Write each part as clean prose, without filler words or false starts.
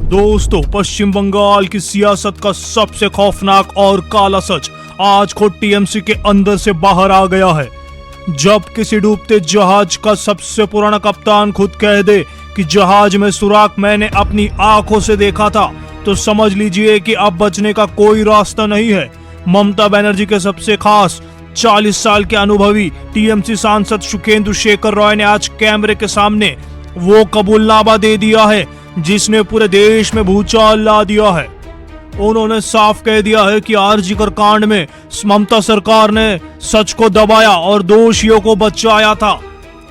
दोस्तों, पश्चिम बंगाल की सियासत का सबसे खौफनाक और काला सच आज खुद टीएमसी के अंदर से बाहर आ गया है। जब किसी डूबते जहाज का सबसे पुराना कप्तान खुद कह दे कि जहाज में सुराख मैंने अपनी आंखों से देखा था, तो समझ लीजिए कि अब बचने का कोई रास्ता नहीं है। ममता बनर्जी के सबसे खास 40 साल के अनुभवी टीएमसी सांसद सुखेंदु शेखर रॉय ने आज कैमरे के सामने वो कबूलनामा दे दिया है जिसने पूरे देश में भूचाल ला दिया है। उन्होंने साफ कह दिया है कि आरजी कर कांड में ममता सरकार ने सच को दबाया और दोषियों को बचाया था।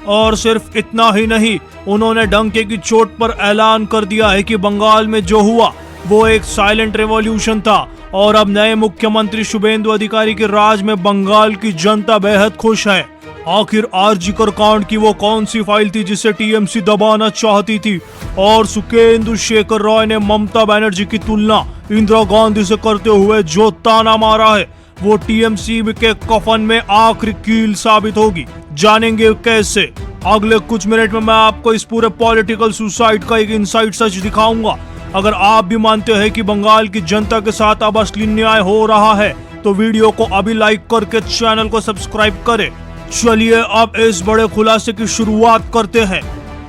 और सिर्फ इतना ही नहीं, उन्होंने डंके की चोट पर ऐलान कर दिया है कि बंगाल में जो हुआ वो एक साइलेंट रेवोल्यूशन था और अब नए मुख्यमंत्री शुभेंदु अधिकारी के राज में बंगाल की जनता बेहद खुश है। आखिर आरजी कर कांड की वो कौन सी फाइल थी जिसे टीएमसी दबाना चाहती थी, और सुखेंदु शेखर रॉय ने ममता बनर्जी की तुलना इंदिरा गांधी से करते हुए जो ताना मारा है वो टीएमसी के कफन में आखिरी कील साबित होगी। जानेंगे कैसे। अगले कुछ मिनट में मैं आपको इस पूरे पॉलिटिकल सुसाइड का एक इनसाइड सच दिखाऊंगा। अगर आप भी मानते हैं कि बंगाल की जनता के साथ अब असली न्याय हो रहा है तो वीडियो को अभी लाइक करके चैनल को सब्सक्राइब करें। चलिए अब इस बड़े खुलासे की शुरुआत करते हैं।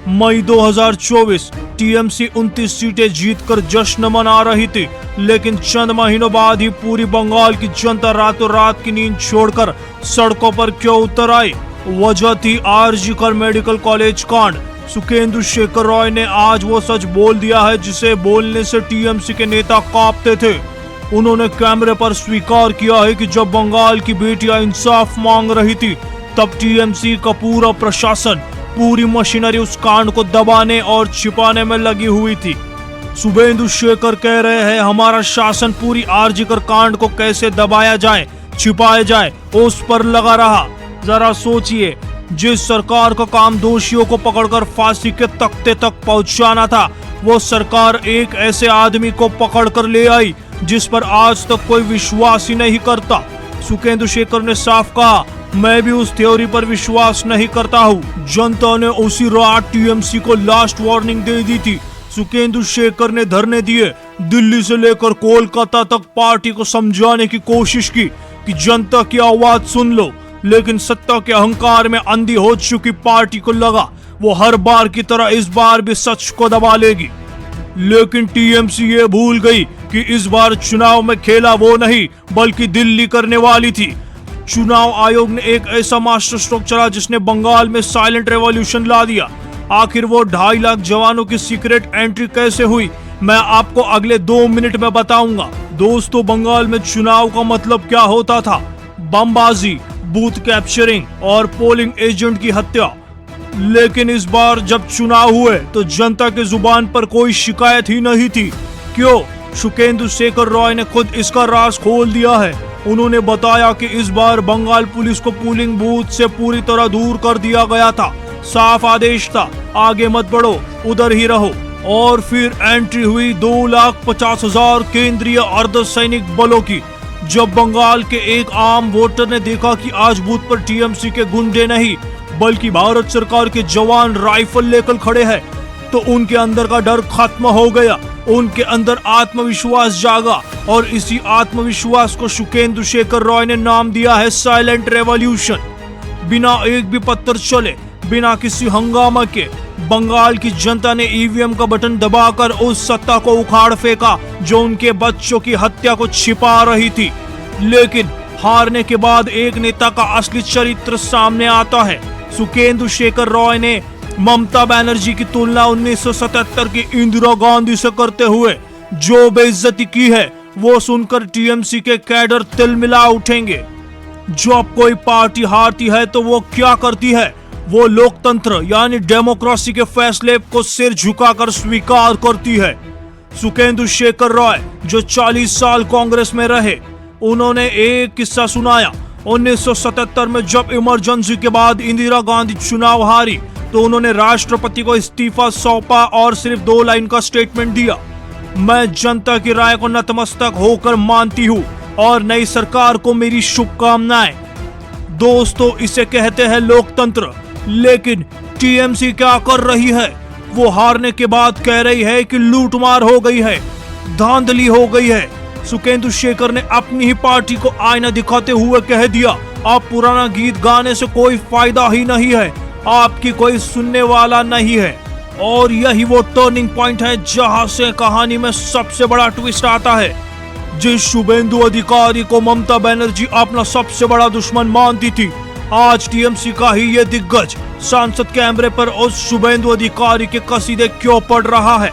मई 2024 टीएमसी 29 सीटें जीतकर जश्न मना रही थी, लेकिन चंद महीनों बाद ही पूरी बंगाल की जनता रातों रात की नींद छोड़कर सड़कों पर क्यों उतर आई। वजह थी आरजी कर मेडिकल कॉलेज कांड। सुखेंदु शेखर रॉय ने आज वो सच बोल दिया है जिसे बोलने से टीएमसी के नेता कांपते थे। उन्होंने कैमरे पर स्वीकार किया है कि जब बंगाल की बेटियां इंसाफ मांग रही थी तब टीएमसी का पूरा प्रशासन, पूरी मशीनरी उस कांड को दबाने और छिपाने में लगी हुई थी। शुभेंदु शेखर कह रहे हैं हमारा शासन पूरी आरजी कर कांड को कैसे दबाया जाए, छिपाया जाए, उस पर लगा रहा। जरा सोचिए, जिस सरकार का काम दोषियों को पकड़कर फांसी के तख्ते तक पहुंचाना था, वो सरकार एक ऐसे आदमी को पकड़कर ले आई जिस पर आज तक कोई विश्वास ही नहीं करता। सुखेंदु शेखर ने साफ कहा, मैं भी उस थ्योरी पर विश्वास नहीं करता हूँ। जनता ने उसी रात टीएमसी को लास्ट वार्निंग दे दी थी। सुखेंदु शेखर ने धरने दिए, दिल्ली से लेकर कोलकाता तक पार्टी को समझाने की कोशिश की कि जनता की आवाज सुन लो, लेकिन सत्ता के अहंकार में अंधी हो चुकी पार्टी को लगा वो हर बार की तरह इस बार भी सच को दबा लेगी। लेकिन टीएमसी ये भूल गई कि इस बार चुनाव में खेला वो नहीं बल्कि दिल्ली करने वाली थी। चुनाव आयोग ने एक ऐसा मास्टर स्ट्रोक चला जिसने बंगाल में साइलेंट रेवोल्यूशन ला दिया। आखिर वो 2.5 लाख जवानों की सीक्रेट एंट्री कैसे हुई, मैं आपको अगले 2 मिनट में बताऊंगा। दोस्तों, बंगाल में चुनाव का मतलब क्या होता था? बमबाजी, बूथ कैप्चरिंग और पोलिंग एजेंट की हत्या। लेकिन इस बार जब चुनाव हुए तो जनता के जुबान पर कोई शिकायत ही नहीं थी। क्यों? सुखेंदु शेखर रॉय ने खुद इसका राज खोल दिया है। उन्होंने बताया कि इस बार बंगाल पुलिस को पोलिंग बूथ से पूरी तरह दूर कर दिया गया था। साफ आदेश था, आगे मत बढ़ो, उधर ही रहो। और फिर एंट्री हुई 2,50,000 केंद्रीय अर्धसैनिक बलों की। जब बंगाल के एक आम वोटर ने देखा कि आज बूथ पर टीएमसी के गुंडे नहीं बल्कि भारत सरकार के जवान राइफल लेकर खड़े हैं, तो उनके अंदर का डर खत्म हो गया। उनके अंदर आत्मविश्वास जागा और इसी आत्मविश्वास को सुखेंदु शेखर रॉय ने नाम दिया है साइलेंट रेवोल्यूशन। बिना एक भी पत्थर चले, बिना किसी हंगामा के बंगाल की जनता ने ईवीएम का बटन दबाकर उस सत्ता को उखाड़ फेंका जो उनके बच्चों की हत्या को छिपा रही थी। लेकिन हारने के बाद एक नेता का असली चरित्र सामने आता है। सुखेंदु शेखर रॉय ने ममता बनर्जी की तुलना 1977 की इंदिरा गांधी से करते हुए जो बेइज्जती की है वो सुनकर टीएमसी के कैडर तिलमिला उठेंगे। जब कोई पार्टी हारती है तो वो क्या करती है? वो लोकतंत्र यानी डेमोक्रेसी के फैसले को सिर झुकाकर स्वीकार करती है। सुखेंदु शेखर रॉय जो 40 साल कांग्रेस में रहे, उन्होंने एक किस्सा सुनाया। 1977 में जब इमरजेंसी के बाद इंदिरा गांधी चुनाव हारी तो उन्होंने राष्ट्रपति को इस्तीफा सौंपा और सिर्फ 2 लाइन का स्टेटमेंट दिया, मैं जनता की राय को नतमस्तक होकर मानती हूँ और नई सरकार को मेरी शुभकामनाएं। दोस्तों, इसे कहते हैं लोकतंत्र। लेकिन टीएमसी क्या कर रही है? वो हारने के बाद कह रही है कि लूटमार हो गई है, धांधली हो गई है। सुखेंदु शेखर ने अपनी ही पार्टी को आईना दिखाते हुए कह दिया, अब पुराना गीत गाने से कोई फायदा ही नहीं है, आपकी कोई सुनने वाला नहीं है। और यही वो टर्निंग पॉइंट है जहां से कहानी में सबसे बड़ा ट्विस्ट आता है। जिस शुभेंदु अधिकारी को ममता बनर्जी अपना सबसे बड़ा दुश्मन मानती थी, आज टीएमसी का ही ये दिग्गज सांसद कैमरे पर उस शुभेंदु अधिकारी के कसीदे क्यों पढ़ रहा है।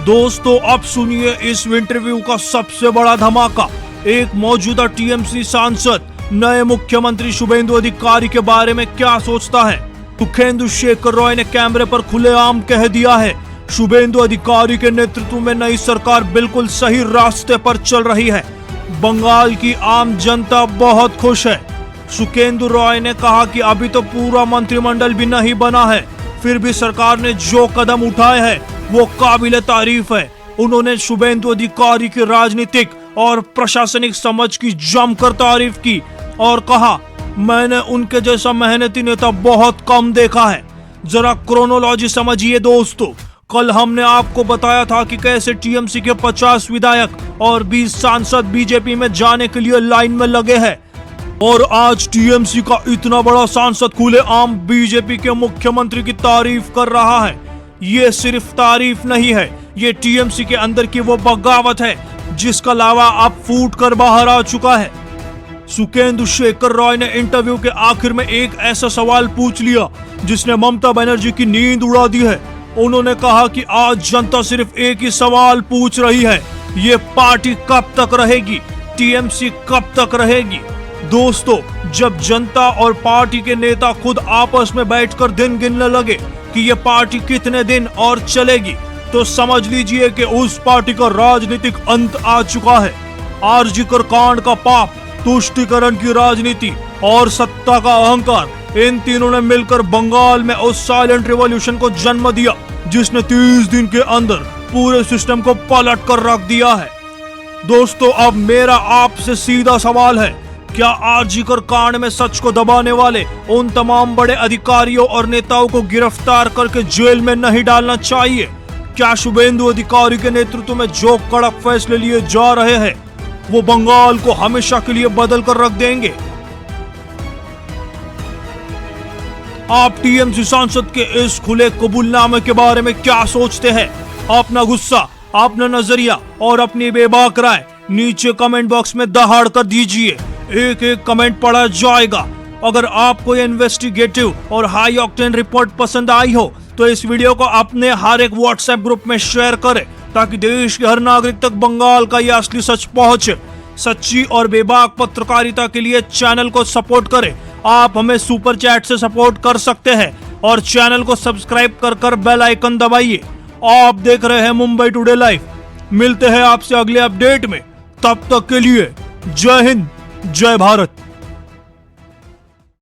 दोस्तों, अब सुनिए इस इंटरव्यू का सबसे बड़ा धमाका। एक मौजूदा टीएमसी सांसद नए मुख्यमंत्री शुभेंदु अधिकारी के बारे में क्या सोचता है। सुखेंदु शेखर रॉय ने कैमरे पर खुलेआम कह दिया है, शुभेंदु अधिकारी के नेतृत्व में नई सरकार बिल्कुल सही रास्ते पर चल रही है। बंगाल की आम जनता बहुत खुश है। सुखेंदु रॉय ने कहा कि अभी तो पूरा मंत्रिमंडल भी नहीं बना है, फिर भी सरकार ने जो कदम उठाए हैं वो काबिले तारीफ है। उन्होंने शुभेंदु अधिकारी की राजनीतिक और प्रशासनिक समझ की जमकर तारीफ की और कहा, मैंने उनके जैसा मेहनती नेता बहुत कम देखा है। जरा क्रोनोलॉजी समझिए दोस्तों, कल हमने आपको बताया था कि कैसे टीएमसी के 50 विधायक और 20 सांसद बीजेपी में जाने के लिए लाइन में लगे हैं, और आज टीएमसी का इतना बड़ा सांसद खुलेआम बीजेपी के मुख्यमंत्री की तारीफ कर रहा है। ये सिर्फ तारीफ नहीं है, ये टीएमसी के अंदर की वो बगावत है जिसका लावा अब फूट कर बाहर आ चुका है। सुखेंदु शेखर रॉय ने इंटरव्यू के आखिर में एक ऐसा सवाल पूछ लिया जिसने ममता बनर्जी की नींद उड़ा दी है। उन्होंने कहा कि आज जनता सिर्फ एक ही सवाल पूछ रही है, ये पार्टी कब तक रहेगी, टीएमसी कब तक रहेगी। दोस्तों, जब जनता और पार्टी के नेता खुद आपस में बैठकर दिन गिनने लगे कि ये पार्टी कितने दिन और चलेगी, तो समझ लीजिए कि उस पार्टी का राजनीतिक अंत आ चुका है। आरजीकर कांड का पाप, तुष्टीकरण की राजनीति और सत्ता का अहंकार, इन तीनों ने मिलकर बंगाल में उस साइलेंट रिवॉल्यूशन को जन्म दिया जिसने 30 दिन के अंदर पूरे सिस्टम को पलट कर रख दिया है। दोस्तों, अब मेरा आपसे सीधा सवाल है, क्या आरजीकर कांड में सच को दबाने वाले उन तमाम बड़े अधिकारियों और नेताओं को गिरफ्तार करके जेल में नहीं डालना चाहिए? क्या शुभेंदु अधिकारी के नेतृत्व में जो कड़क फैसले लिए जा रहे हैं वो बंगाल को हमेशा के लिए बदल कर रख देंगे? आप टीएमसी सांसद के इस खुले कबूलनामे के बारे में क्या सोचते हैं? अपना गुस्सा, अपना नजरिया और अपनी बेबाक राय नीचे कमेंट बॉक्स में दहाड़ कर दीजिए। एक एक कमेंट पढ़ा जाएगा। अगर आपको ये इन्वेस्टिगेटिव और हाई ऑक्टेन रिपोर्ट पसंद आई हो तो इस वीडियो को अपने हर एक व्हाट्सएप ग्रुप में शेयर करें ताकि देश के हर नागरिक तक बंगाल का यह असली सच पहुंचे। सच्ची और बेबाक पत्रकारिता के लिए चैनल को सपोर्ट करें। आप हमें सुपर चैट से सपोर्ट कर सकते हैं और चैनल को सब्सक्राइब कर बेल आइकन दबाइए। आप देख रहे हैं मुंबई टुडे लाइव। मिलते हैं आपसे अगले अपडेट में, तब तक के लिए जय हिंद, जय भारत।